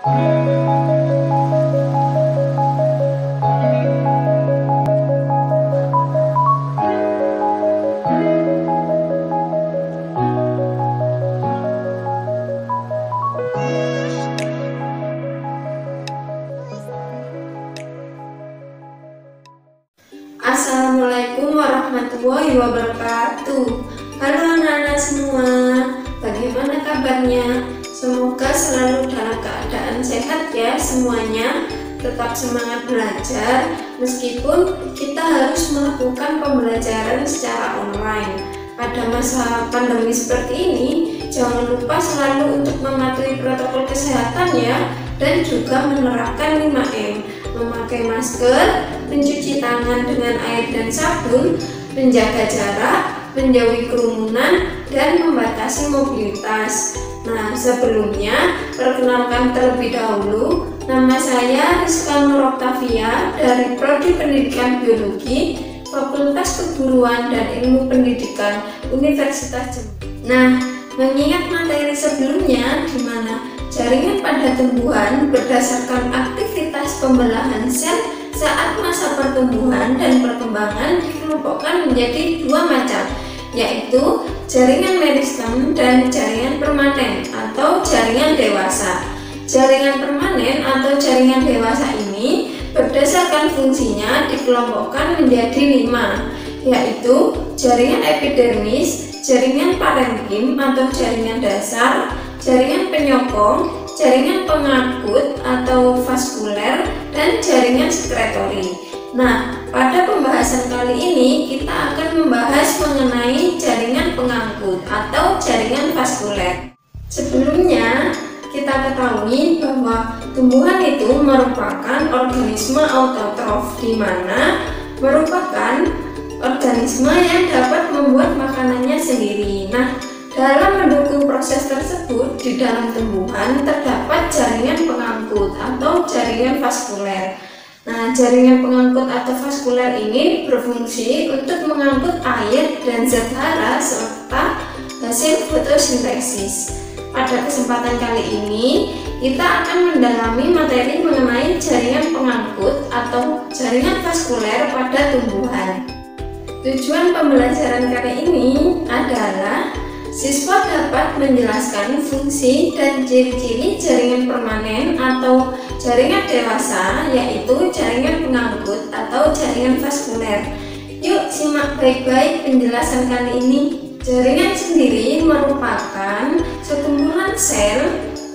Assalamualaikum warahmatullahi wabarakatuh. Halo anak-anak semua, bagaimana kabarnya? Semoga selalu dalam keadaan sehat ya semuanya. Tetap semangat belajar meskipun kita harus melakukan pembelajaran secara online. Pada masa pandemi seperti ini, jangan lupa selalu untuk mematuhi protokol kesehatan ya, dan juga menerapkan 5M, memakai masker, mencuci tangan dengan air dan sabun, menjaga jarak, menjauhi kerumunan, dan membatasi mobilitas. Nah, sebelumnya perkenalkan terlebih dahulu, nama saya Rizka Nur Oktavia dari Prodi Pendidikan Biologi, Fakultas Keguruan dan Ilmu Pendidikan Universitas Jember. Nah, mengingat materi sebelumnya di mana jaringan pada tumbuhan berdasarkan aktivitas pembelahan sel saat masa pertumbuhan dan perkembangan dikelompokkan menjadi dua macam, yaitu jaringan meristem dan jaringan permanen atau jaringan dewasa. Jaringan permanen atau jaringan dewasa ini berdasarkan fungsinya dikelompokkan menjadi 5, yaitu jaringan epidermis, jaringan parenkim atau jaringan dasar, jaringan penyokong, jaringan pengangkut atau vaskuler, dan jaringan sekretory. Nah, pada pembahasan kali ini kita akan membahas mengenai jaringan pengangkut atau jaringan vaskuler. Sebelumnya, kita ketahui bahwa tumbuhan itu merupakan organisme autotrof, di mana merupakan organisme yang dapat membuat makanannya sendiri. Nah, dalam mendukung proses tersebut, di dalam tumbuhan terdapat jaringan pengangkut atau jaringan vaskuler. Nah, jaringan pengangkut atau vaskuler ini berfungsi untuk mengangkut air dan zat hara serta hasil fotosintesis. Pada kesempatan kali ini, kita akan mendalami materi mengenai jaringan pengangkut atau jaringan vaskuler pada tumbuhan. Tujuan pembelajaran kali ini adalah siswa dapat menjelaskan fungsi dan ciri-ciri jaringan permanen atau jaringan dewasa, yaitu jaringan pengangkut atau jaringan vaskuler. Yuk simak baik-baik penjelasan kali ini. Jaringan sendiri merupakan sekumpulan sel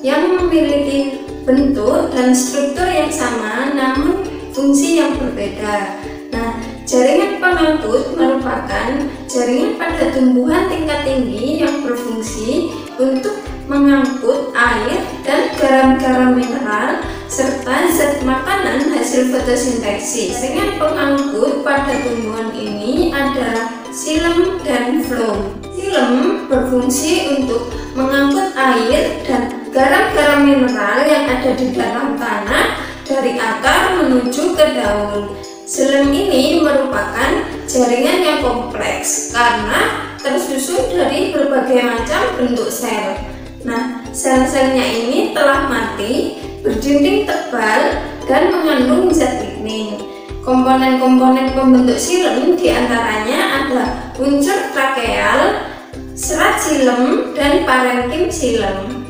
yang memiliki bentuk dan struktur yang sama namun fungsi yang berbeda. Nah, jaringan pengangkut merupakan jaringan pada tumbuhan tingkat tinggi yang berfungsi untuk mengangkut air dan garam-garam mineral serta zat makanan hasil fotosintesis. Jaringan pengangkut pada tumbuhan ini adalah xilem dan floem. Xilem berfungsi untuk mengangkut air dan garam-garam mineral yang ada di dalam tanah dari akar menuju ke daun. Xilem ini merupakan jaringan yang kompleks karena tersusun dari berbagai macam bentuk sel. Nah, sel-selnya ini telah mati, berdinding tebal, dan mengandung zat lignin. Komponen-komponen pembentuk xilem diantaranya ada unsur trakeal, serat xilem, dan parenkim xilem.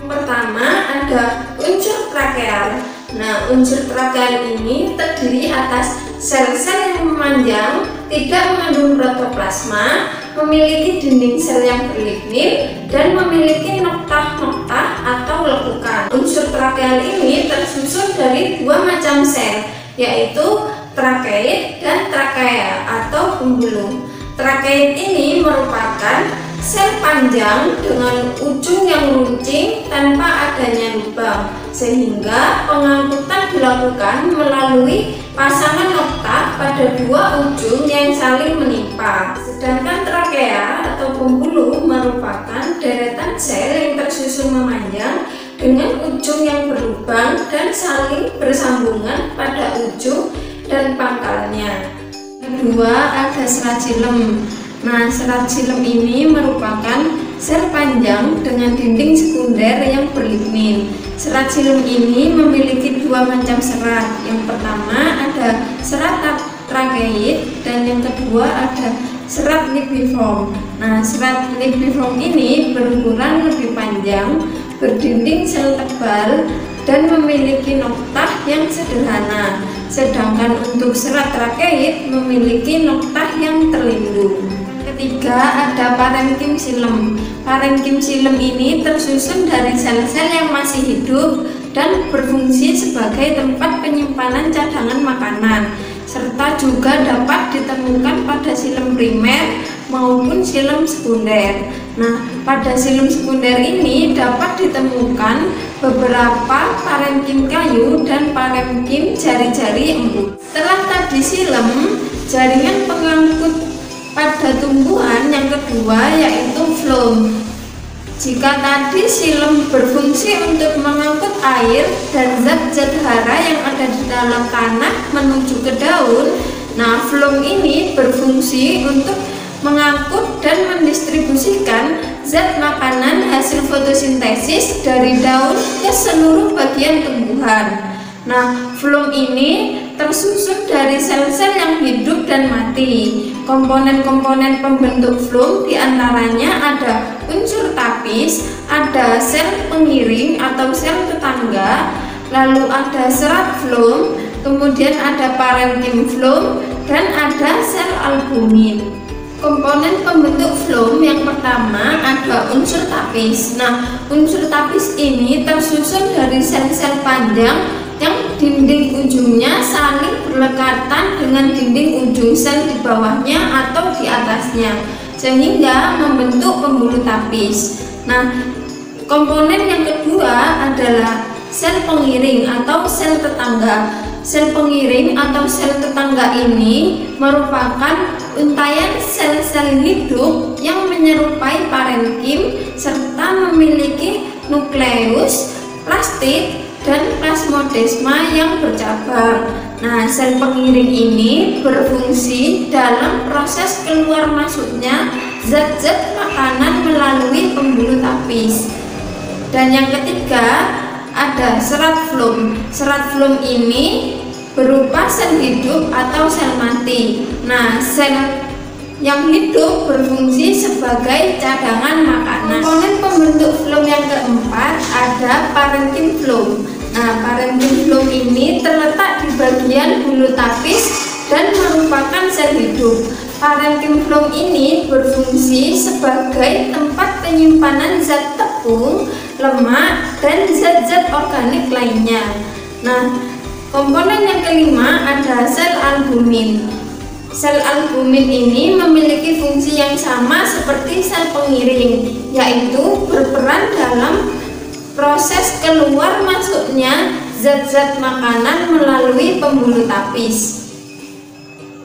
Yang pertama ada unsur trakeal. Nah, unsur trakeal ini terdiri atas sel-sel yang memanjang, tidak mengandung protoplasma, memiliki dinding sel yang berlignin, dan memiliki noktah-noktah atau lekukan. Unsur trakeal ini tersusun dari dua macam sel, yaitu trakeit dan trakea atau pembuluh. Trakeit ini merupakan sel panjang dengan ujung yang runcing tanpa adanya lubang, sehingga pengangkutan dilakukan melalui pasangan noktah pada dua ujung yang saling menimpa. Sedangkan trakea atau pembuluh merupakan deretan sel yang tersusun memanjang dengan ujung yang berlubang dan saling bersambungan pada ujung dan pangkalnya. Kedua ada serat xilem. Nah, serat xilem ini merupakan sel panjang dengan dinding sekunder yang berlignin. Serat xilem ini memiliki dua macam serat. Yang pertama ada serat trakeid dan yang kedua ada serat lipiform. Nah, serat lipiform ini berukuran lebih panjang, berdinding sel tebal dan memiliki noktah yang sederhana. Sedangkan untuk serat trakeid memiliki noktah yang terlindung. Ketiga ada parenkim xilem. Parenkim xilem ini tersusun dari sel-sel yang masih hidup dan berfungsi sebagai tempat penyimpanan cadangan makanan, serta juga dapat ditemukan pada xilem primer maupun xilem sekunder. Nah, pada xilem sekunder ini dapat ditemukan beberapa parenkim kayu dan parenkim jari-jari embun. Setelah tadi xilem, jaringan pengangkut pada tumbuhan yang kedua yaitu floem. Jika tadi xilem berfungsi untuk mengangkut air dan zat-zat hara yang ada di dalam tanah menuju ke daun, nah floem ini berfungsi untuk mengangkut dan mendistribusikan zat makanan hasil fotosintesis dari daun ke seluruh bagian tumbuhan. Nah, floem ini tersusun dari sel-sel yang hidup dan mati. Komponen-komponen pembentuk floem diantaranya ada unsur tapis, ada sel pengiring atau sel tetangga, lalu ada serat floem, kemudian ada parenkim floem, dan ada sel albumin. Komponen pembentuk floem yang pertama ada unsur tapis. Nah, unsur tapis ini tersusun dari sel-sel panjang yang dinding ujungnya saling berdekatan dengan dinding ujung sel di bawahnya atau di atasnya, sehingga membentuk pembuluh tapis. Nah, komponen yang kedua adalah sel pengiring atau sel tetangga. Sel pengiring atau sel tetangga ini merupakan untayan sel-sel hidup yang menyerupai parenkim serta memiliki nukleus, plastid, dan plasmodesma yang bercabang. Nah, sel pengiring ini berfungsi dalam proses keluar masuknya zat-zat makanan melalui pembuluh tapis. Dan yang ketiga ada serat floem. Serat floem ini berupa sel hidup atau sel mati. Nah, sel yang hidup berfungsi sebagai cadangan makanan. Komponen pembentuk floem yang keempat ada parenkim floem. Nah, parenkim floem ini terletak di bagian bulu tapis dan merupakan sel hidup. Parenkim floem ini berfungsi sebagai tempat penyimpanan zat tepung, lemak, dan zat-zat organik lainnya. Nah, komponen yang kelima ada sel albumin. Sel albumin ini memiliki fungsi yang sama seperti sel pengiring, yaitu berperan dalam proses keluar masuknya zat-zat makanan melalui pembuluh tapis.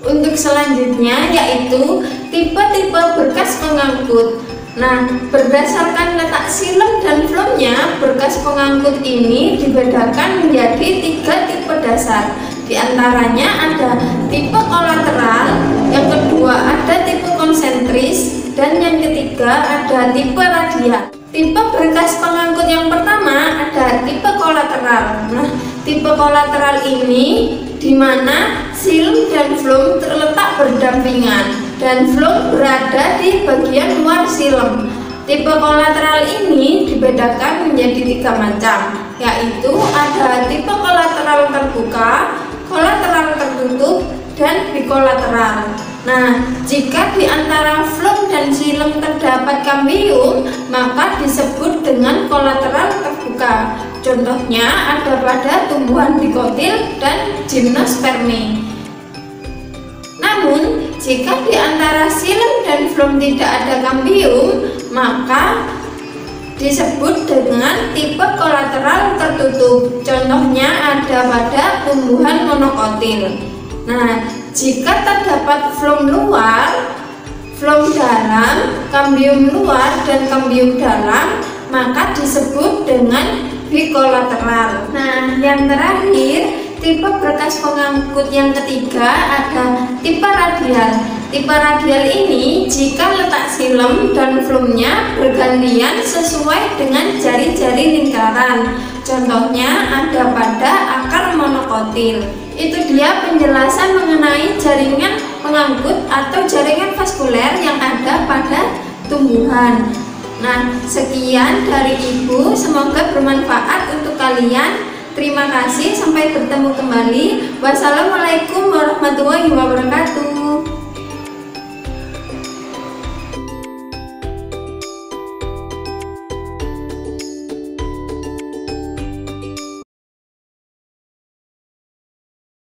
Untuk selanjutnya yaitu tipe-tipe berkas pengangkut. Nah, berdasarkan letak xilem dan floemnya, berkas pengangkut ini dibedakan menjadi 3 tipe dasar. Di antaranya ada tipe kolateral, yang kedua ada tipe konsentris, dan yang ketiga ada tipe radial. Tipe berkas pengangkut yang pertama ada tipe kolateral. Nah, tipe kolateral ini di mana xilem dan floem terletak berdampingan dan floem berada di bagian luar xilem. Tipe kolateral ini dibedakan menjadi 3 macam, yaitu ada tipe kolateral terbuka, kolateral tertutup, dan bikolateral. Nah, jika di antara floem dan xilem terdapat kambium, maka disebut dengan kolateral terbuka. Contohnya ada pada tumbuhan dikotil dan gimnosperme. Namun, jika di antara xilem dan floem tidak ada kambium, maka disebut dengan tipe kolateral tertutup. Contohnya ada pada tumbuhan monokotil. Nah, jika terdapat floem luar, floem dalam, kambium luar, dan kambium dalam, maka disebut dengan bikolateral. Nah, yang terakhir, tipe berkas pengangkut yang ketiga ada tipe radial. Tipe radial ini jika letak silem dan flumnya bergantian sesuai dengan jari-jari lingkaran. Contohnya ada pada akar monokotil. Itu dia penjelasan mengenai jaringan pengangkut atau jaringan vaskuler yang ada pada tumbuhan. Nah, sekian dari Ibu, semoga bermanfaat untuk kalian. Terima kasih, sampai bertemu kembali. Wassalamualaikum warahmatullahi wabarakatuh.